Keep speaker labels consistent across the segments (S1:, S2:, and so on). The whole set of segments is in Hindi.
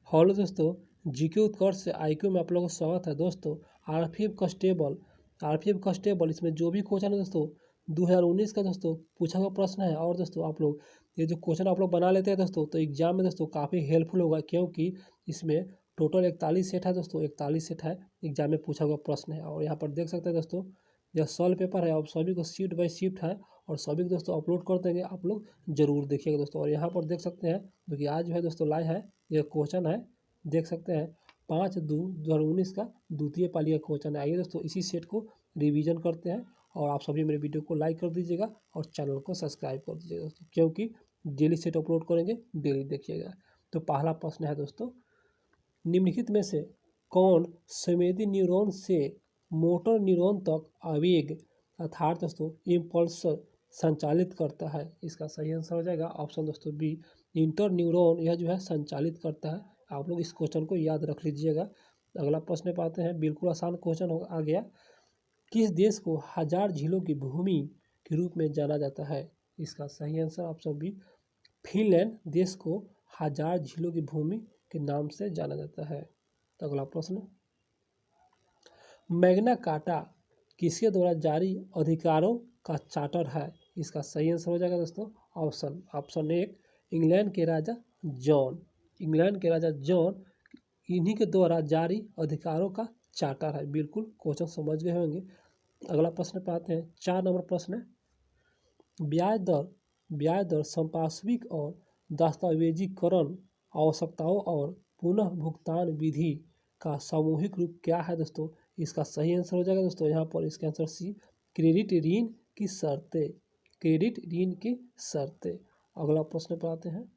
S1: हेलो दोस्तों, जीके उत्कर्ष से आईक्यू में आप लोगों का स्वागत है। दोस्तों आरपीएफ कांस्टेबल इसमें जो भी क्वेश्चन है दोस्तों 2019 का दोस्तों पूछा हुआ प्रश्न है। और दोस्तों आप लोग ये जो क्वेश्चन आप लोग बना लेते हैं दोस्तों तो एग्जाम में दोस्तों काफ़ी हेल्पफुल होगा, क्योंकि इसमें टोटल 41 सेट है दोस्तों। 41 सेट है, एग्जाम में पूछा हुआ प्रश्न है। और यहाँ पर देख सकते हैं दोस्तों यह सॉल्व पेपर है और सभी को शिफ्ट बाई शिफ्ट है और सभी को दोस्तों अपलोड कर देंगे, आप लोग जरूर देखिएगा दोस्तों। और यहाँ पर देख सकते हैं जो कि आज जो है दोस्तों लाइव है, यह क्वेश्चन है, देख सकते हैं 5/2/2019 का द्वितीय पाली का क्वेश्चन है। आइए दोस्तों इसी सेट को रिवीजन करते हैं और आप सभी मेरे वीडियो को लाइक कर दीजिएगा और चैनल को सब्सक्राइब कर दीजिएगा दोस्तों, क्योंकि डेली सेट अपलोड करेंगे, डेली देखिएगा। तो पहला प्रश्न है दोस्तों, निम्नलिखित में से कौन संवेदी न्यूरॉन से मोटर न्यूरॉन तक आवेग अर्थात दोस्तों इम्पल्स संचालित करता है? इसका सही आंसर हो जाएगा ऑप्शन दोस्तों बी, इंटर न्यूरॉन यह जो है संचालित करता है। आप लोग इस क्वेश्चन को याद रख लीजिएगा। अगला प्रश्न पाते हैं, बिल्कुल आसान क्वेश्चन आ गया। किस देश को हजार झीलों की भूमि के रूप में जाना जाता है? इसका सही आंसर ऑप्शन बी, फिनलैंड देश को हजार झीलों की भूमि के नाम से जाना जाता है। अगला प्रश्न, मैग्ना कार्टा किसके द्वारा जारी अधिकारों का चार्टर है? इसका सही आंसर हो जाएगा दोस्तों ऑप्शन एक, इंग्लैंड के राजा जॉन। इंग्लैंड के राजा जॉन इन्हीं के द्वारा जारी अधिकारों का चार्टर है। बिल्कुल क्वेश्चन समझ गए होंगे। अगला प्रश्न पे आते हैं, 4 नंबर प्रश्न है, ब्याज दर संपार्श्विक और दस्तावेजीकरण आवश्यकताओं और पुनः भुगतान विधि का सामूहिक रूप क्या है दोस्तों? इसका सही आंसर हो जाएगा दोस्तों यहाँ पर इसका आंसर सी, क्रेडिट ऋण की शर्तें। क्रेडिट ऋण की शर्तें। अगला प्रश्न पर आते हैं,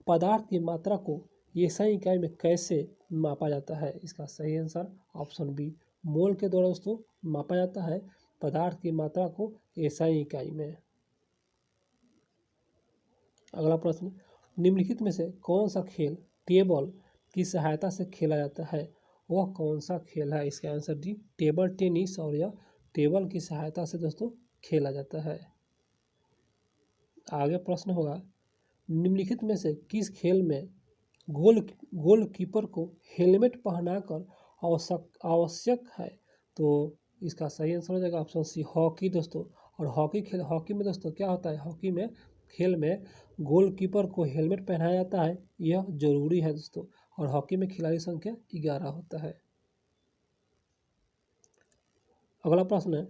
S1: पदार्थ की मात्रा को एसआई इकाई में कैसे मापा जाता है? इसका सही आंसर ऑप्शन बी, मोल के द्वारा दोस्तों मापा जाता है पदार्थ की मात्रा को एसआई इकाई में। अगला प्रश्न, निम्नलिखित में से कौन सा खेल टेबल की सहायता से खेला जाता है? वह कौन सा खेल है? इसका आंसर डी, टेबल टेनिस, और यह टेबल की सहायता से दोस्तों खेला जाता है। आगे प्रश्न होगा, निम्नलिखित में से किस खेल में गोलकीपर को हेलमेट पहनाकर आवश्यक है? तो इसका सही आंसर हो जाएगा ऑप्शन सी, हॉकी दोस्तों। और हॉकी में दोस्तों क्या होता है, हॉकी में खेल में गोलकीपर को हेलमेट पहनाया जाता है, यह जरूरी है दोस्तों। और हॉकी में खिलाड़ी संख्या 11 होता है। अगला प्रश्न है,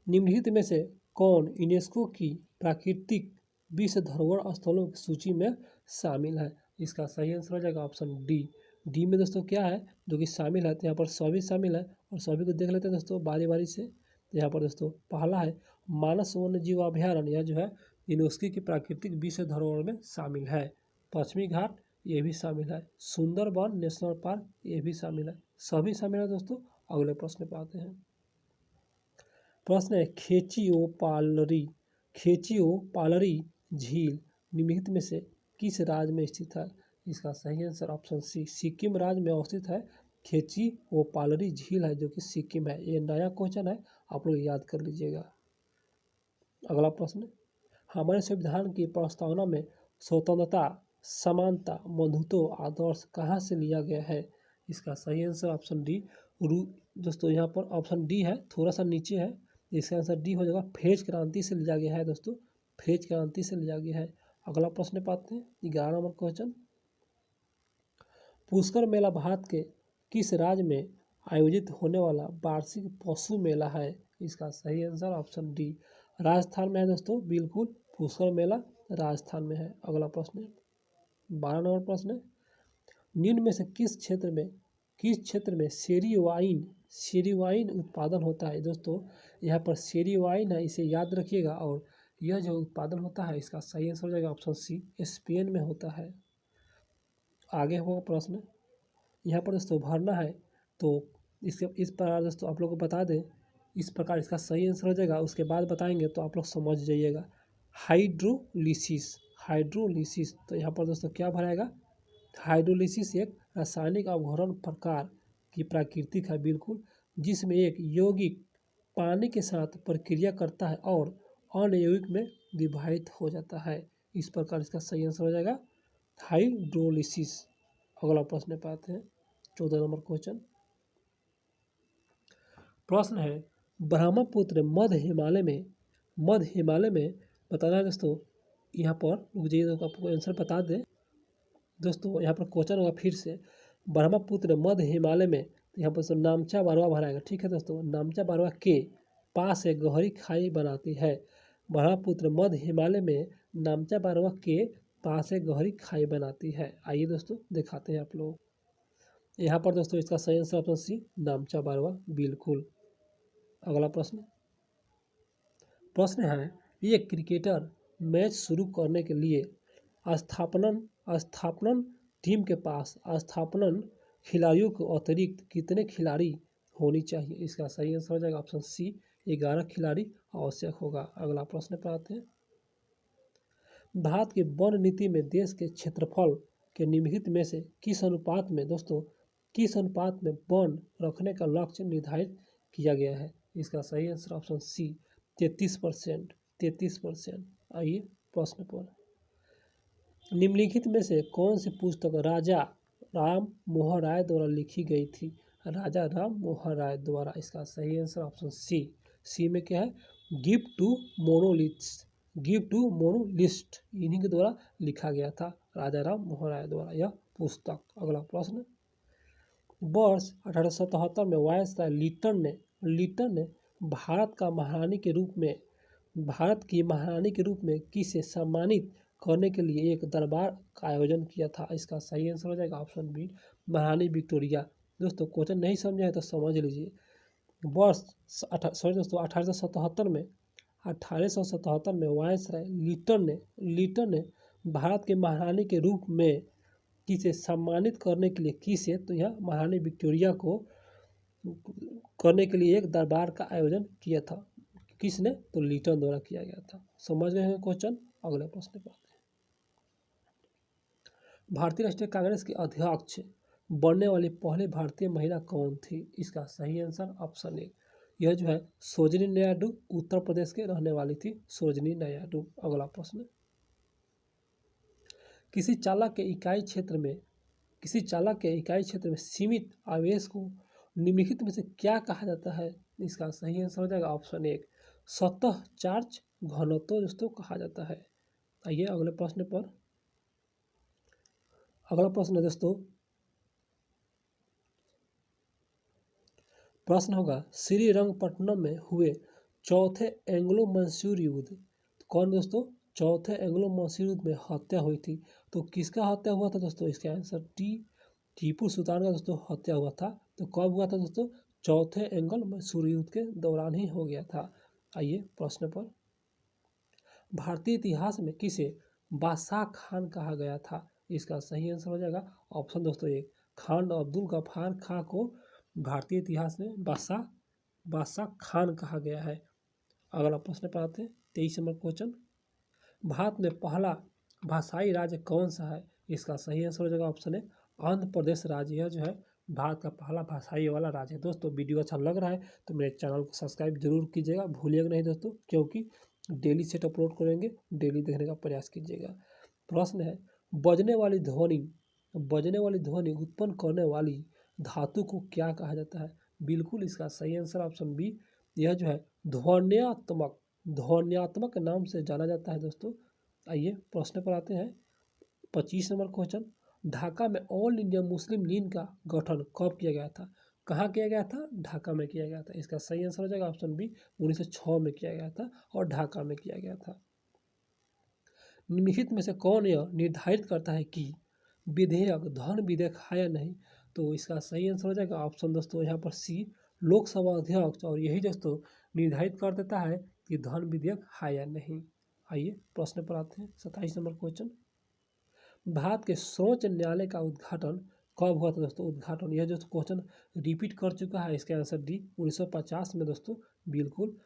S1: निम्नलिखित में से कौन यूनेस्को की प्राकृतिक विश्व धरोहर स्थलों की सूची में शामिल है? इसका सही आंसर हो जाएगा ऑप्शन डी में दोस्तों क्या है जो कि शामिल है, तो यहाँ पर सभी शामिल है और सभी को देख लेते हैं दोस्तों बारी बारी से। तो यहाँ पर दोस्तों पहला है मानस वन्य जीव अभ्यारण्य, यह जो है यूनेस्को की प्राकृतिक विश्व धरोहर में शामिल है। पश्चिमी घाट ये भी शामिल है। सुंदरबन नेशनल पार्क ये भी शामिल है, सभी शामिल है दोस्तों। अगले प्रश्न पर आते हैं, प्रश्न है, खेचियो पालरी झील निम्नलिखित में से किस राज्य में स्थित है? इसका सही आंसर ऑप्शन सी, सिक्किम राज्य में अवस्थित है। खेचियो पालरी झील है जो कि सिक्किम है। ये नया क्वेश्चन है, आप लोग याद कर लीजिएगा। अगला प्रश्न, हमारे संविधान की प्रस्तावना में स्वतंत्रता, समानता, बंधुत्व आदर्श कहाँ से लिया गया है? इसका सही आंसर ऑप्शन डी, दोस्तों यहाँ पर ऑप्शन डी है, थोड़ा सा नीचे है, इसका आंसर डी हो जाएगा, फ्रेंच क्रांति से लिया गया है दोस्तों, फ्रेंच क्रांति से लिया गया है। अगला प्रश्न पाते हैं, 11 नंबर क्वेश्चन, पुष्कर मेला भारत के किस राज्य में आयोजित होने वाला वार्षिक पशु मेला है? इसका सही आंसर ऑप्शन डी, राजस्थान में है दोस्तों। बिल्कुल पुष्कर मेला राजस्थान में है। अगला प्रश्न 12 नंबर प्रश्न, निम्न में से किस क्षेत्र में शेरी वाइन उत्पादन होता है? दोस्तों यहाँ पर शेरी वाइन है, इसे याद रखिएगा। और यह जो उत्पादन होता है इसका सही आंसर हो जाएगा ऑप्शन सी, स्पेन में होता है। आगे होगा प्रश्न, यहाँ पर दोस्तों भरना है, तो इस प्रकार दोस्तों आप लोग को बता दें, इस प्रकार इसका सही आंसर हो जाएगा, उसके बाद बताएंगे तो आप लोग समझ जाइएगा। हाइड्रोलिसिस, तो यहाँ पर दोस्तों क्या भराएगा, हाइड्रोलिसिस एक रासायनिक अवघरण प्रकार की प्राकृतिक है, बिल्कुल, जिसमें एक यौगिक पानी के साथ प्रक्रिया करता है और अन्य यौगिक में विभाजित हो जाता है। इस प्रकार इसका सही आंसर हो जाएगा हाइड्रोलिसिस। अगला प्रश्न पाते हैं 14 नंबर क्वेश्चन। प्रश्न है ब्रह्मपुत्र मध्य हिमालय में बताना है दोस्तों। यहाँ पर रुक जाइए तो आपको आंसर बता दें दोस्तों। यहाँ पर क्वेश्चन होगा फिर से, ब्रह्मपुत्र मध्य हिमालय में, तो यहाँ पर नामचा बारवा भराएगा। ठीक है दोस्तों, नामचा बारवा के पास एक गहरी खाई बनाती है। ब्रह्मपुत्र मध्य हिमालय में नामचा बारवा के पास एक गहरी खाई बनाती है। आइए दोस्तों दिखाते हैं आप लोग। यहाँ पर दोस्तों इसका सही आंसर ऑप्शन सी, नामचा बारवा, बिल्कुल। अगला प्रश्न है एक क्रिकेटर मैच शुरू करने के लिए स्थापनन टीम के पास स्थापनन खिलाड़ियों के अतिरिक्त कितने खिलाड़ी होनी चाहिए? इसका सही आंसर हो जाएगा ऑप्शन सी, 11 खिलाड़ी आवश्यक होगा। अगला प्रश्न पर आते हैं। भारत की वन नीति में देश के क्षेत्रफल के निम्नलिखित में से किस अनुपात में दोस्तों वन रखने का लक्ष्य निर्धारित किया गया है? इसका सही आंसर ऑप्शन सी, 33%। 33%। आइए प्रश्न पर, निम्नलिखित में से कौन सी पुस्तक राजा राम मोहन राय द्वारा लिखी गई थी? राजा राम मोहन राय द्वारा। इसका सही आंसर ऑप्शन सी, सी में क्या है, गिफ्ट टू मोनोलिस्ट, इन्हीं के द्वारा लिखा गया था, राजा राम मोहन राय द्वारा यह पुस्तक। अगला प्रश्न, वर्ष 1877 में वायसराय लिटन ने भारत की महारानी के रूप में किसे सम्मानित करने के लिए एक दरबार का आयोजन किया था? इसका सही आंसर हो जाएगा ऑप्शन बी, महारानी विक्टोरिया। दोस्तों क्वेश्चन नहीं समझे है तो समझ लीजिए। वर्ष 1877 में वायसराय लिटन ने भारत के महारानी के रूप में किसे सम्मानित करने के लिए तो यह महारानी विक्टोरिया को करने के लिए एक दरबार का आयोजन किया था। किसने? तो लिटन द्वारा किया गया था। समझ गए हैं क्वेश्चन। अगले प्रश्न पर, भारतीय राष्ट्रीय कांग्रेस की अध्यक्ष बनने वाली पहली भारतीय महिला कौन थी? इसका सही आंसर ऑप्शन ए, यह जो है सरोजिनी नायडू, उत्तर प्रदेश के रहने वाली थी सरोजिनी नायडू। अगला प्रश्न, किसी चालक के इकाई क्षेत्र में सीमित आवेश को निम्नलिखित में से क्या कहा जाता है? इसका सही आंसर हो जाएगा ऑप्शन एक, सतह चार्ज घनत्व दोस्तों कहा जाता है। आइए अगले प्रश्न पर। अगला प्रश्न है दोस्तों, प्रश्न होगा श्रीरंगपट्टनम में हुए चौथे एंग्लो मैसूर युद्ध, कौन दोस्तों चौथे एंग्लो मैसूर युद्ध में हत्या हुई थी? तो किसका हत्या हुआ था दोस्तों? इसका आंसर टीपू सुल्तान का दोस्तों हत्या हुआ था। तो कब हुआ था दोस्तों? चौथे एंग्लो मैसूर युद्ध के दौरान ही हो गया था। आइए प्रश्न पर, भारतीय इतिहास में किसे बादशाह खान कहा गया था? इसका सही आंसर हो जाएगा ऑप्शन दोस्तों एक, खान अब्दुल गफ्फार खां को भारतीय इतिहास में बादशाह खान कहा गया है। अगला प्रश्न पर आते हैं 23 नंबर क्वेश्चन, भारत में पहला भाषाई राज्य कौन सा है? इसका सही आंसर हो जाएगा ऑप्शन ए, आंध्र प्रदेश राज्य। यह जो है भारत का पहला भाषाई वाला राज्य है। दोस्तों वीडियो अच्छा लग रहा है तो मेरे चैनल को सब्सक्राइब जरूर कीजिएगा, भूलिएगा नहीं दोस्तों, क्योंकि डेली सेट अपलोड करेंगे, डेली देखने का प्रयास कीजिएगा। प्रश्न है बजने वाली ध्वनि उत्पन्न करने वाली धातु को क्या कहा जाता है? बिल्कुल इसका सही आंसर ऑप्शन बी, यह जो है ध्वन्यात्मक नाम से जाना जाता है दोस्तों। आइए प्रश्न पर आते हैं 25 नंबर क्वेश्चन, ढाका में ऑल इंडिया मुस्लिम लीग का गठन कब किया गया था? कहाँ किया गया था? ढाका में किया गया था। इसका सही आंसर हो जाएगा ऑप्शन बी, 1906 में किया गया था और ढाका में किया गया था। निम्नलिखित में से कौन यह निर्धारित करता है कि विधेयक धन विधेयक है या नहीं? तो इसका सही आंसर हो जाएगा ऑप्शन दोस्तों यहाँ पर सी, लोकसभा अध्यक्ष, और यही दोस्तों निर्धारित कर देता है कि धन विधेयक है या नहीं। आइए प्रश्न पर आते हैं 27 नंबर क्वेश्चन, भारत के सर्वोच्च न्यायालय का उद्घाटन कब हुआ था दोस्तों? उद्घाटन, यह जो क्वेश्चन रिपीट कर चुका है, इसका आंसर डी, 1950 में दोस्तों, बिल्कुल।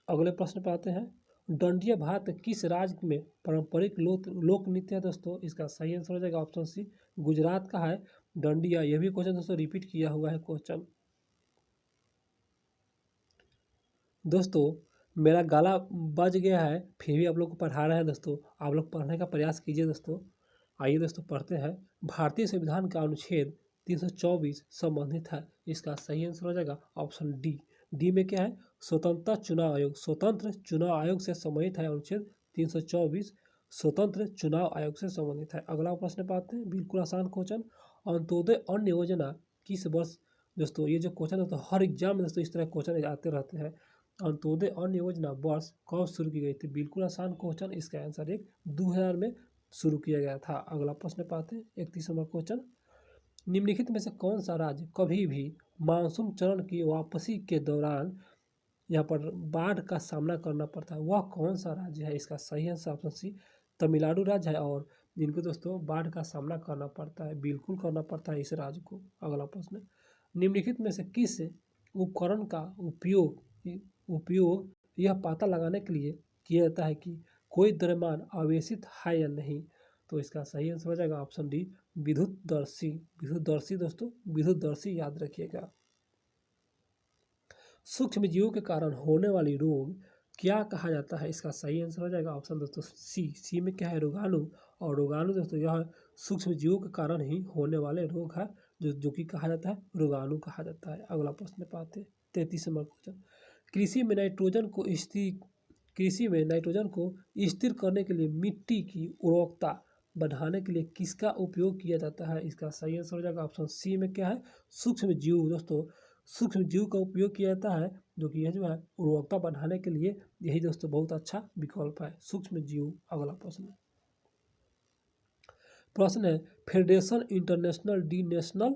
S1: अगले प्रश्न पर आते हैं, डंडिया भारत के किस राज्य में पारंपरिक लोक नृत्य है दोस्तों? इसका सही आंसर हो जाएगा ऑप्शन सी, गुजरात का है डंडिया। यह भी क्वेश्चन दोस्तों रिपीट किया हुआ है क्वेश्चन। दोस्तों मेरा गला बज गया है, फिर भी आप लोग को पढ़ा रहे हैं दोस्तों, आप लोग पढ़ने का प्रयास कीजिए दोस्तों। आइए दोस्तों पढ़ते हैं। भारतीय संविधान का अनुच्छेद 324 संबंधित है। इसका सही आंसर हो जाएगा ऑप्शन डी। डी में क्या है? स्वतंत्रता चुनाव आयोग। स्वतंत्र चुनाव आयोग से संबंधित है अनुच्छेद 324, स्वतंत्र चुनाव आयोग से संबंधित है। अगला प्रश्न पाते हैं, बिल्कुल आसान क्वेश्चन। अंत्योदय अन्न योजना किस वर्ष? दोस्तों ये जो क्वेश्चन दोस्तों हर एग्जाम में दोस्तों इस तरह क्वेश्चन आते रहते हैं। अंत्योदय अन्न योजना वर्ष कब शुरू की गई थी? बिल्कुल आसान क्वेश्चन। इसका आंसर एक 2000 में शुरू किया गया था। अगला प्रश्न पाते हैं, 31 नंबर क्वेश्चन। निम्नलिखित में से कौन सा राज्य कभी भी मानसून चरण की वापसी के दौरान यहाँ पर बाढ़ का सामना करना पड़ता है? वह कौन सा राज्य है? इसका सही आंसर ऑप्शन सी तमिलनाडु राज्य है। और जिनको दोस्तों बाढ़ का सामना करना पड़ता है, बिल्कुल करना पड़ता है इस राज्य को। अगला प्रश्न, निम्नलिखित में से किस उपकरण का उपयोग यह पता लगाने के लिए किया जाता है कि कोई द्रव्यमान आवेशित है या नहीं? तो इसका सही आंसर हो जाएगा ऑप्शन डी विद्युतदर्शी। विद्युतदर्शी दोस्तों, विद्युतदर्शी याद रखिएगा। सूक्ष्म जीवों के कारण होने वाली रोग क्या कहा जाता है? इसका सही आंसर हो जाएगा ऑप्शन दोस्तों सी। सी में क्या है? रोगाणु। और रोगाणु दोस्तों यह सूक्ष्म जीवों के कारण ही होने वाले रोग है, जो कि कहा जाता है रोगाणु कहा जाता है। अगला प्रश्न पाते हैं, 33 नंबर क्वेश्चन। कृषि में नाइट्रोजन को स्थिर करने के लिए मिट्टी की उर्वरकता बढ़ाने के लिए किसका उपयोग किया जाता है? इसका सही आंसर हो जाएगा ऑप्शन सी में क्या है? सूक्ष्म जीव। दोस्तों सूक्ष्म जीव का उपयोग किया जाता है, जो कि यह जो है उर्वरकता बढ़ाने के लिए। यही दोस्तों बहुत अच्छा विकल्प है, सूक्ष्म जीव। अगला प्रश्न है, federation international D national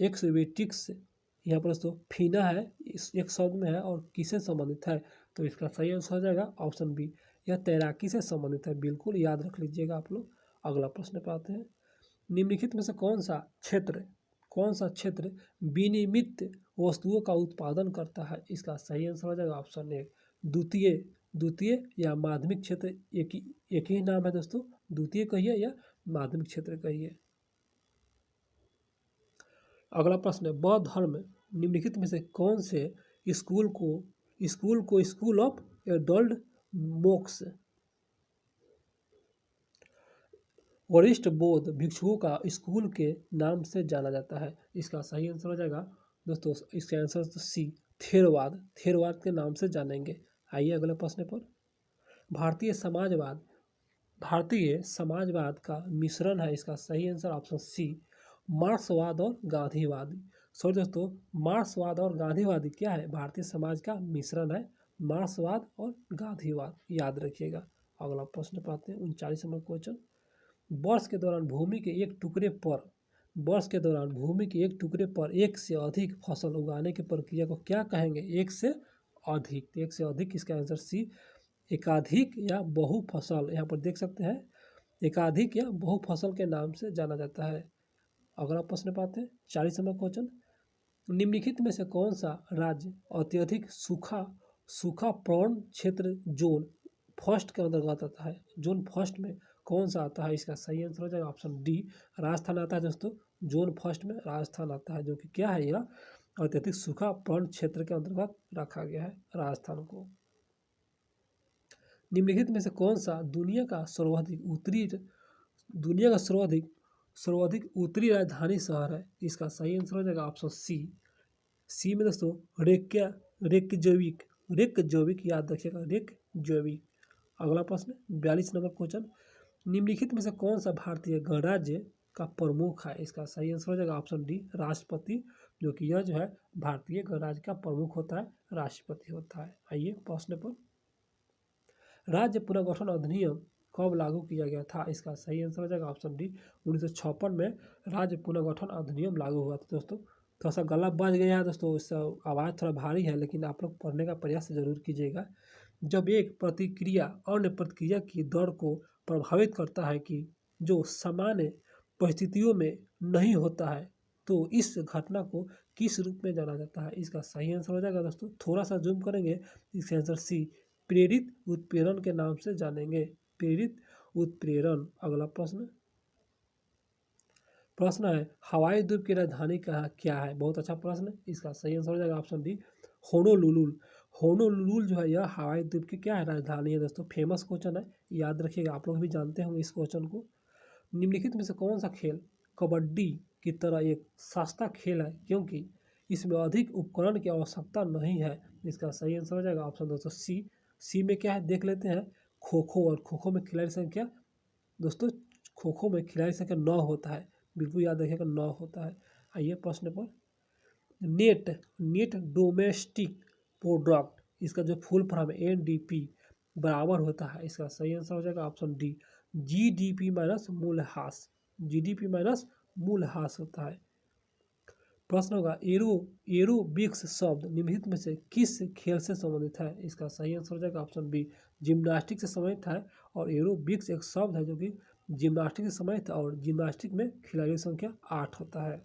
S1: aquatics, यहाँ पर दोस्तों फीना है, इस एक शब्द में है और किससे संबंधित है? तो इसका सही आंसर हो जाएगा ऑप्शन बी, यह तैराकी से संबंधित है। बिल्कुल याद रख लीजिएगा आप लोग। अगला प्रश्न पे आते हैं, निम्नलिखित में से कौन सा क्षेत्र विनिर्मित वस्तुओं का उत्पादन करता है? इसका सही आंसर हो जाएगा ऑप्शन ए द्वितीय या माध्यमिक क्षेत्र। एक ही नाम है दोस्तों, द्वितीय कहिए या माध्यमिक क्षेत्र कहिए। अगला प्रश्न है, बौद्ध धर्म निम्नलिखित में से कौन से स्कूल को स्कूल ऑफ एडल्ट मोक्ष वरिष्ठ बौद्ध भिक्षुओं का स्कूल के नाम से जाना जाता है? इसका सही आंसर हो जाएगा दोस्तों, इसका आंसर तो सी थेरवाद के नाम से जानेंगे। आइए अगले प्रश्न पर, भारतीय समाजवाद का मिश्रण है। इसका सही आंसर ऑप्शन सी मार्क्सवाद और गांधीवादी। सॉरी दोस्तों, मार्क्सवाद और गांधीवादी क्या है? भारतीय समाज का मिश्रण है, मार्क्सवाद और गांधीवाद याद रखिएगा। अगला प्रश्न पाते हैं, 39 नंबर क्वेश्चन। वर्ष के दौरान भूमि के एक टुकड़े पर एक से अधिक फसल उगाने की प्रक्रिया को क्या कहेंगे? एक से अधिक। इसका आंसर सी एकाधिक या बहुफसल। यहाँ पर देख सकते हैं, एकाधिक या बहुफसल के नाम से जाना जाता है। अगला प्रश्न पाते हैं, 40 नंबर क्वेश्चन। निम्नलिखित में से कौन सा राज्य अत्यधिक सूखा प्रवण क्षेत्र जोन फर्स्ट के अंतर्गत आता है? जोन फर्स्ट में कौन सा आता है? इसका सही आंसर हो जाएगा ऑप्शन डी राजस्थान आता है दोस्तों। जोन फर्स्ट में राजस्थान आता है, जो कि क्या है, यह अत्यधिक सूखा प्रवण क्षेत्र के अंतर्गत रखा गया है राजस्थान को। निम्नलिखित में से कौन सा दुनिया का सर्वाधिक उत्तरी राजधानी शहर है? इसका सही आंसर हो जाएगा ऑप्शन सी में दोस्तों रेकजविक याद रखिएगा, रेकजविक। अगला प्रश्न 42 नंबर क्वेश्चन। निम्नलिखित में से कौन सा भारतीय गणराज्य का प्रमुख है? इसका सही आंसर हो जाएगा ऑप्शन डी राष्ट्रपति, जो कि यह जो है भारतीय गणराज्य का प्रमुख होता है, राष्ट्रपति होता है। आइए प्रश्न पर, राज्य पुनर्गठन अधिनियम कब लागू किया गया था? इसका सही आंसर हो जाएगा ऑप्शन डी 1956 में राज्य पुनर्गठन अधिनियम लागू हुआ था। दोस्तों थोड़ा सा गला बज गया है दोस्तों, इसका आवाज़ थोड़ा भारी है, लेकिन आप लोग पढ़ने का प्रयास जरूर कीजिएगा। जब एक प्रतिक्रिया अन्य प्रतिक्रिया की दर को प्रभावित करता है कि जो सामान्य परिस्थितियों में नहीं होता है, तो इस घटना को किस रूप में जाना जाता है? इसका सही आंसर हो जाएगा दोस्तों, थोड़ा सा जूम करेंगे, इसका आंसर सी प्रेरित उत्प्रेरण के नाम से जानेंगे, प्रेरित उत्प्रेरण। अगला प्रश्न है, हवाई द्वीप की राजधानी क्या है? बहुत अच्छा प्रश्न है। इसका सही आंसर हो जाएगा ऑप्शन डी होनोलुलु जो है, यह हवाई द्वीप की क्या है? राजधानी है दोस्तों। फेमस क्वेश्चन है, याद रखिएगा, आप लोग भी जानते होंगे इस क्वेश्चन को। निम्नलिखित में से कौन सा खेल कबड्डी की तरह एक सस्ता खेल है क्योंकि इसमें अधिक उपकरण की आवश्यकता नहीं है। इसका सही आंसर हो जाएगा ऑप्शन दोस्तों सी। सी में क्या है देख लेते हैं, खो खो, और खो खो में खिलाड़ी संख्या दोस्तों, खो खो में खिलाड़ी संख्या 9 होता है, बिल्कुल याद रखिएगा 9 होता है। आइए प्रश्न पर, नेट नेट डोमेस्टिक प्रोडक्ट, इसका जो फुल फॉर्म है NDP बराबर होता है। इसका सही आंसर हो जाएगा ऑप्शन डी, GDP माइनस मूल्यह्रास, GDP माइनस मूल्यह्रास होता है। प्रश्न होगा एरोबिक्स शब्द निम्नलिखित में से किस खेल से संबंधित है। इसका सही आंसर हो जाएगा ऑप्शन बी, जिम्नास्टिक से संबंधित है। और एरोबिक्स एक शब्द है जो कि जिम्नास्टिक से संबंधित है, और जिम्नास्टिक में खिलाड़ियों की संख्या 8 होता है।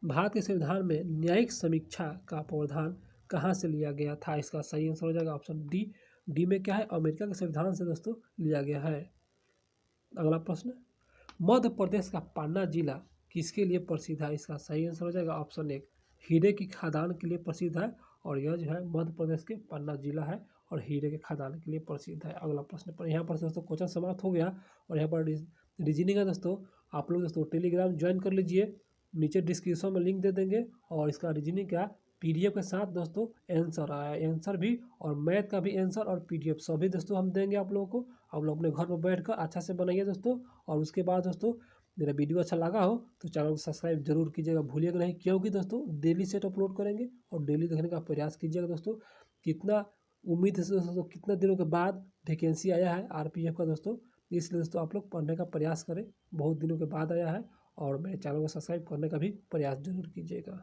S1: भारत के संविधान में न्यायिक समीक्षा का प्रावधान कहाँ से लिया गया था। इसका सही आंसर हो जाएगा ऑप्शन डी। डी में क्या है, अमेरिका के संविधान से दोस्तों लिया गया है। अगला प्रश्न, मध्य प्रदेश का पन्ना जिला किसके लिए प्रसिद्ध है। इसका सही आंसर हो जाएगा ऑप्शन एक, हीरे की खदान के लिए प्रसिद्ध है। और यह जो है मध्य प्रदेश के पन्ना जिला है और हीरे के खदान के लिए प्रसिद्ध है। अगला प्रश्न पर, यहाँ पर दोस्तों क्वेश्चन समाप्त हो गया। और यहाँ पर रीजनिंग है दोस्तों, आप लोग दोस्तों टेलीग्राम ज्वाइन कर लीजिए, नीचे डिस्क्रिप्शन में लिंक दे देंगे। और इसका रीजनिंग का PDF के साथ दोस्तों आंसर भी, और मैथ का भी आंसर और PDF सभी दोस्तों हम देंगे आप लोगों को। आप लोग अपने घर पर बैठकर अच्छा से बनाइए दोस्तों। और उसके बाद दोस्तों, मेरा वीडियो अच्छा लगा हो तो चैनल को सब्सक्राइब जरूर कीजिएगा, भूलिएगा नहीं, क्योंकि दोस्तों डेली सेट अपलोड करेंगे और डेली देखने का प्रयास कीजिएगा दोस्तों। कितना उम्मीद है दोस्तों, कितना दिनों के बाद वैकेंसी आया है RPF का दोस्तों, इसलिए दोस्तों आप लोग पढ़ने का प्रयास करें, बहुत दिनों के बाद आया है। और मेरे चैनल को सब्सक्राइब करने का भी प्रयास जरूर कीजिएगा।